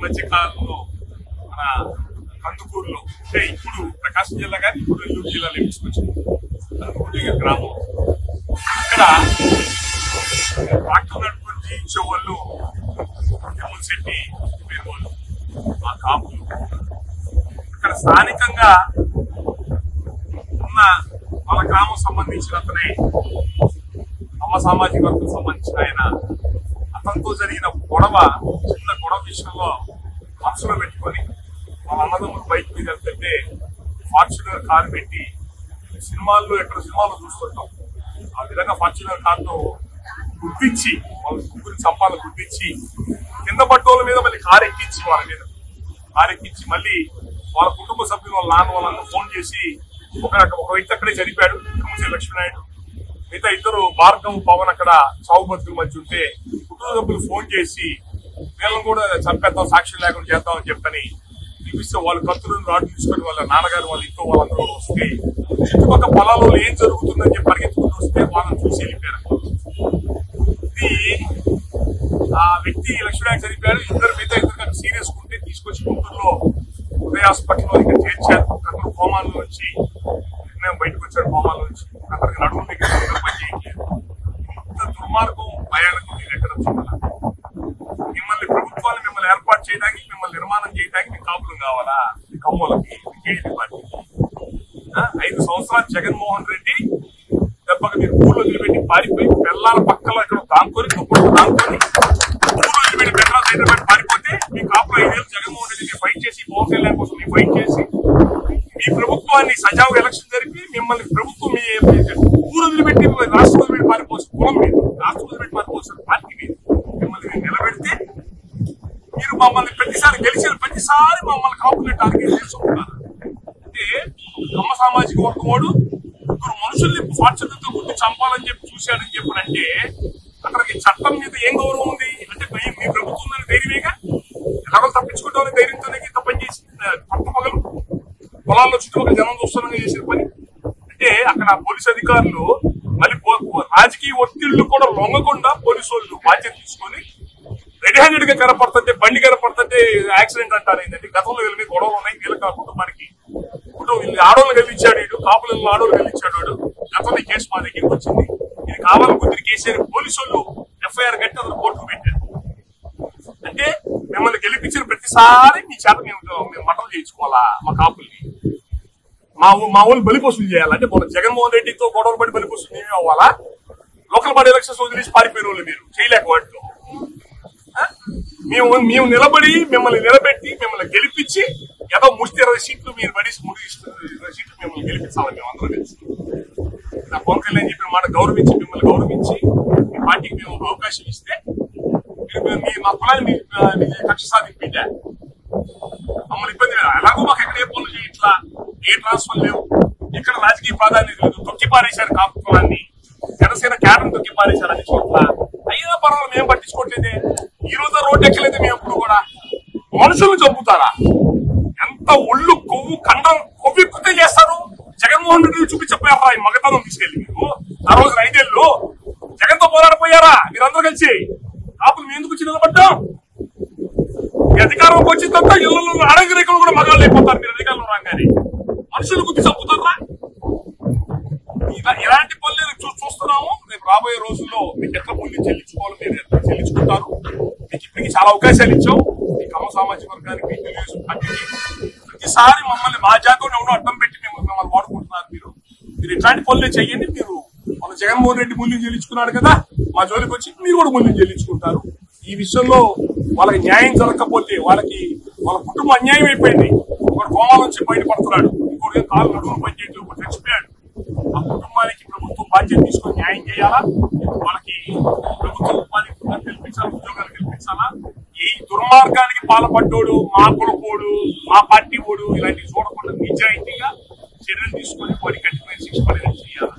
మధ్య కాలంలో మన కందుకూరులో అంటే ఇప్పుడు ప్రకాశం జిల్లా కానీ ఇప్పుడు నెల్లూరు జిల్లాలో తీసుకొచ్చింది కందుకూరు గ్రామం. ఇక్కడ ట్రాక్టర్ నడుపుకొని జీవించే వాళ్ళు శెట్టి పేరు ఆ కాపులు. ఇక్కడ స్థానికంగా ఉన్న మన గ్రామం సంబంధించిన అతనే అమ్మ సామాజిక వర్గం సంబంధించిన ఆయన. అతనితో జరిగిన చిన్న గొడవ విషయంలో మనసులో పెట్టుకొని వాళ్ళ అన్నదమ్ములు బైక్ మీద వెళ్తుంటే ఫార్చునర్ కారు పెట్టి ఎక్కడ సినిమాల్లో చూస్తుంటాం ఆ విధంగా ఫార్చునర్ కారుతో గుర్తించి వాళ్ళ ముగ్గురిని చంపాలని గుర్తించి కింద పట్టోళ్ళ మీద మళ్ళీ కారు ఎక్కించి మళ్ళీ వాళ్ళ కుటుంబ సభ్యులు వాళ్ళ నాన్న వాళ్ళందరూ ఫోన్ చేసి ఒక వ్యక్తి అక్కడే చనిపోయాడు, కుమ్మసి లక్ష్మీనాయుడు. మిగతా ఇద్దరు భార్గవ్ పవన్ అక్కడ చావు బతుకుల మధ్య ఉంటే కుటుంబ సభ్యులు ఫోన్ చేసి వీళ్ళని కూడా చంపేద్దాం, సాక్ష్యం లేకుండా చేద్దామని చెప్పని చూపిస్తే వాళ్ళు కత్తులను రాడు తీసుకొని వాళ్ళ నాన్నగారు వాళ్ళ ఇంట్లో వాళ్ళందరూ వస్తే చుట్టుపక్కల పొలాల్లో ఏం జరుగుతుందని చెప్పి పరిగెత్తుకుంటూ వస్తే వాళ్ళని చూసి వెళ్ళిపోయారు. ఇది ఆ వ్యక్తి లక్ష్మీనాయుడు చనిపోయారు. ఇద్దరు సీరియస్ ఉంటే తీసుకొచ్చి గుంటూరులో ఉదయ హాస్పిటల్లో ఇక్కడ చేర్చారు. అతను కోమాల్లో వచ్చి బయటకు వచ్చాడు. కోమాల్లో వచ్చి అతనికి నడుము దగ్గర పని చేయట్లేదు. ఇంత దుర్మార్గం భయాలకు మీరు ఎక్కడ చూడాలి? మిమ్మల్ని ఏర్పాటు చేయడానికి, మిమ్మల్ని నిర్మాణం చేయడానికి మీకు కాపులం కావాలా? మీ కమ్మలకి కేజీ పార్టీ 5 సంవత్సరాలు జగన్మోహన్ రెడ్డి దెబ్బకి మీరు ఊళ్ళో వదిలిపెట్టి పారిపోయి పిల్లల పక్కలో ఇక్కడ దాంకొని ఊళ్ళో వదిలిపెట్టి పెద్దల హైదరాబాద్ పారిపోతే మీ కాపులో 5 ఏళ్ళు జగన్మోహన్ రెడ్డిని ఫైట్ చేసి పవన్ కళ్యాణ్ కోసం మీ ఫైట్ చేసి మీ ప్రభుత్వాన్ని సజావుగా ఎలక్షన్ జరిపి మిమ్మల్ని ప్రభుత్వం మీ ఊరు వదిలిపెట్టి రాష్ట్రం వదిలిపెట్టి పారిపోవచ్చు కులం మీరు, రాష్ట్రం వదిలిపెట్టి పారిపోవచ్చు పార్టీ మీరు. మిమ్మల్ని నిలబెడితే మీరు మమ్మల్ని గెలిచిన ప్రతిసారి మమ్మల్ని కాపులు టార్గెట్ చేసుకుంటున్నారు. అంటే కమ్మ సామాజిక వర్గం వాడు ముగ్గురు మనుషుల్ని స్వాచ్ఛతతో గుర్తి చంపాలని చెప్పి చూశాడని చెప్పాడంటే అక్కడికి చట్టం మీద ఏం గౌరవం ఉంది? అంటే మీ ప్రభుత్వం ఉందని ధైర్యమేగా, ఎలాగో తప్పించుకుంటామని ధైర్యంతోనే ఇంత పని చేసి పట్టపగలు పొలాల్లో చుట్టుపక్కల జనం చూస్తున్నాగా చేసిన పని. అంటే అక్కడ పోలీసు అధికారులు మళ్ళీ రాజకీయ ఒత్తిళ్లు కూడా లొంగకుండా పోలీసు వాళ్ళు బాధ్యత తీసుకొని రెడీ హ్యాండెడ్ గా కనపడుతుంటే బండి కనపడుతుంటే యాక్సిడెంట్ అంటారు. ఏంటంటే గతంలో వీళ్ళ మీద గొడవలు ఉన్నాయి. వీళ్ళ కుటుంబానికి వీళ్ళు ఆడోళ్ళు కలిగించాడు, వీడు కాపులను ఆడోళ్ళు కలిగించాడు వాడు. గతంలో కేసు మా దగ్గరికి వచ్చింది. ఇది కావాలని కుదిరి కేసీఆర్ పోలీసు వాళ్ళు ఎఫ్ఐఆర్ కట్టి అతను కోర్టుకు పెట్టారు. అంటే మిమ్మల్ని గెలిపించిన ప్రతిసారి మీ చేత మేము మటలు చేయించుకోవాలా? మా కాపుల్ని మా వాళ్ళు బలిపోసులు చేయాలంటే మన జగన్మోహన్ రెడ్డితో గొడవలు పడి బలిపోసులు మేమే అవ్వాలా? లోకల్ బాడీ ఎలక్షన్స్ వదిలేసి పారిపోయిన వాళ్ళు మీరు చేయలేక వాటిలో మేము నిలబడి మిమ్మల్ని నిలబెట్టి మిమ్మల్ని గెలిపించి ఏదో ముష్టి 20 సీట్లు మీరు పడేసి 20 సీట్లు మిమ్మల్ని గెలిపించాలి. మేము అందరం కలిసి నా పవన్ కళ్యాణ్ చెప్పిన మాట గౌరవించి మిమ్మల్ని గౌరవించి మీ పార్టీకి మేము అవకాశం ఇస్తే మీరు మా కులాన్ని కక్ష సాధించా మమ్మల్ని ఇబ్బంది లేదు. ఎలాగో మాకు ఎక్కడ ఏ పనులు చేయట్లా, ఏ ట్రాన్స్ఫర్ లేవు, ఎక్కడ రాజకీయ ప్రాధాన్యత లేదు. తొక్కి పారేశారు కాపు కులాన్ని, జనసేన క్యాడర్ తొక్కి పారేశారు అన్ని చోట్ల. అయినా పర్వాలేదు, మేము పట్టించుకోవట్లేదే. ఈ రోజు రోడ్డు ఎక్కలేదు మేము ఎప్పుడు కూడా. మనుషులను చంపుతారా? ఎంత ఒళ్ళు కొవ్వు కండం కొవ్వెక్కుతే చేస్తారు. జగన్మోహన్ రెడ్డి చూపించపోయారా ఈ మగతనం తీసుకెళ్లి? మీరు ఆ రోజు 5 ఏళ్ళు జగన్ తో పోరాడిపోయారా మీరందరూ కలిసి? కాపులు మేము ఎందుకు వచ్చి నిలబడ్డాం? ఈ అధికారంలోకి వచ్చిన తర్వాత ఇళ్లలో అడగరేఖలు కూడా మగాళ్ళు అయిపోతారు. మీరు అధికారంలో రాగానే మనుషులు గుర్తి చంపుతారా? ఇలాంటి పనులు చూస్తున్నాము. రేపు రాబోయే రోజుల్లో మీకు ఎట్లా మూల్యం చెల్లించుకోవాలి, మీరు ఎట్లా చెల్లించుకుంటారు. మీకు ఇప్పటికీ చాలా అవకాశాలు ఇచ్చాం. మీ కమ్మ సామాజిక వర్గానికి తెలుగుదేశం పార్టీకి ప్రతిసారి మమ్మల్ని మా జాతీయ ఎవరో అడ్డం పెట్టి మిమ్మల్ని వాడుకుంటున్నారు. మీరు ఇట్లాంటి పనులే చెయ్యండి. మీరు మన జగన్మోహన్ రెడ్డి మూల్యం చెల్లించుకున్నాడు కదా, మా జోలికి వచ్చి మీరు కూడా మూల్యం చెల్లించుకుంటారు. ఈ విషయంలో వాళ్ళకి న్యాయం జరగకపోతే వాళ్ళ కుటుంబం అన్యాయం అయిపోయింది. ఒకడు కోమాల నుంచి బయటపడుతున్నాడు, ఇంకోటి కాలు నడువులు పనిచేయట్లేదు, ఒకటి చచ్చిపోయాడు. ఆ కుటుంబానికి ప్రభుత్వం బాధ్యత తీసుకొని న్యాయం చేయాలా? వాళ్ళకి ప్రభుత్వం ఉపాధి కల్పించాలా, ఉద్యోగాలు కల్పించాలా? ఈ దుర్మార్గానికి పాల్పడ్డోడు మా కులపోడు, మా పార్టీ ఓడు ఇలాంటివి చూడకుండా నిజాయితీగా చర్యలు తీసుకొని వాడికి కఠినమైన శిక్ష పడేలా చేయాలి.